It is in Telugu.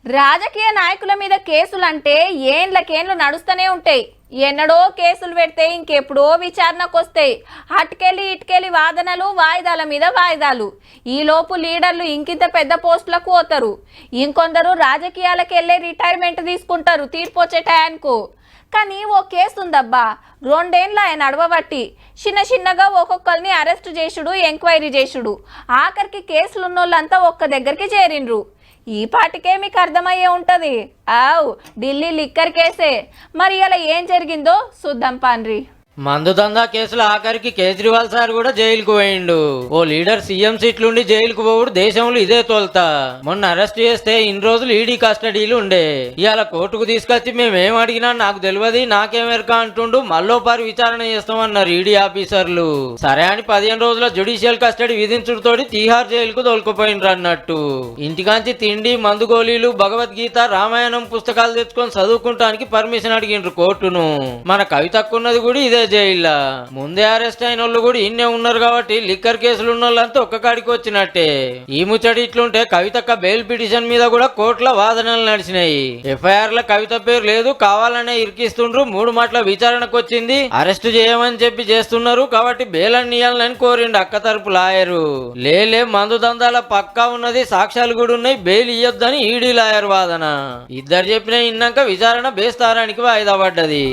రాజకీయ నాయకుల మీద కేసులంటే ఏండ్లకేండ్లు నడుస్తూనే ఉంటాయి. ఎన్నడో కేసులు పెడితే ఇంకెప్పుడో విచారణకు వస్తాయి. అటుకెళ్ళి ఇటుకెళ్ళి వాదనలు, వాయిదాల మీద వాయిదాలు. ఈలోపు లీడర్లు ఇంకింత పెద్ద పోస్టులకు పోతారు. ఇంకొందరు రాజకీయాలకు వెళ్ళే రిటైర్మెంట్ తీసుకుంటారు తీర్పు వచ్చే టయానికి. కానీ ఓ కేసు ఉందబ్బా, 2 ఏళ్ళు ఆయన నడవబట్టి చిన్న చిన్నగా ఒక్కొక్కరిని అరెస్ట్ చేసుడు, ఎంక్వైరీ చేసుడు, ఆఖరికి కేసులున్నోళ్ళంతా ఒక్క దగ్గరికి చేరిండ్రు. ఈ పాటికే మీకు అర్థమయ్యే ఉంటది. ఢిల్లీ లిక్కర్ కేసే. మరి ఇలా ఏం జరిగిందో చూద్దాం పాన్రి. మందు దందా కేసుల ఆఖరికి కేజ్రీవాల్ సార్ కూడా జైలుకు పోయిండు. ఓ లీడర్ సీఎం సీట్లుండి జైలుకు పోవుడు దేశంలో ఇదే తోల్తా. మొన్న అరెస్ట్ చేస్తే ఇన్ని రోజులు ఈడీ కస్టడీలు ఉండే. ఇవాళ కోర్టుకు తీసుకొచ్చి మేమేం అడిగినా నాకు తెలియదు, నాకేమెరక అంటుండు. మళ్ళోపారి విచారణ చేస్తామన్నారు ఈడీ ఆఫీసర్లు. సరే అని 15 రోజుల జ్యుడిషియల్ కస్టడీ విధించుడుతోటి తీహార్ జైలుకు తోలుకుపోయినరు అన్నట్టు. ఇంటికాంచి తిండి, మందు గోళీలు, భగవద్గీత, రామాయణం పుస్తకాలు తెచ్చుకొని చదువుకుంటానికి పర్మిషన్ అడిగిండ్రు కోర్టును. మన కవితక్కున్నది కూడా ఇదే జైల్లో. ముందే అరెస్ట్ అయిన వాళ్ళు కూడా ఇన్నే ఉన్నారు కాబట్టి లిక్కర్ కేసులు ఉన్న వాళ్ళంతా ఒక్క కాడికి వచ్చినట్టే. ఈ ముచ్చడి ఇట్లుంటే కవితక్క బెయిల్ పిటిషన్ మీద కూడా కోర్టులో వాదనలు నడిచినాయి. ఎఫ్ఐఆర్ లో కవిత పేరు లేదు, కావాలనే ఇరికిస్తుండ్రు. 3 మాటల విచారణకు వచ్చింది, అరెస్ట్ చేయమని చెప్పి చేస్తున్నారు కాబట్టి బెయిల్ ఇయ్యాలని కోరిండు అక్క తరపు లాయరు. లేలే, మందు దందాల పక్కా ఉన్నది, సాక్ష్యాలు కూడా ఉన్నాయి, బెయిల్ ఇయ్యొద్దని ఈడీ లాయర్ వాదన. ఇద్దరు చెప్పిన ఇన్నాక విచారణ బేస్తారానికి వాయిదా పడ్డది.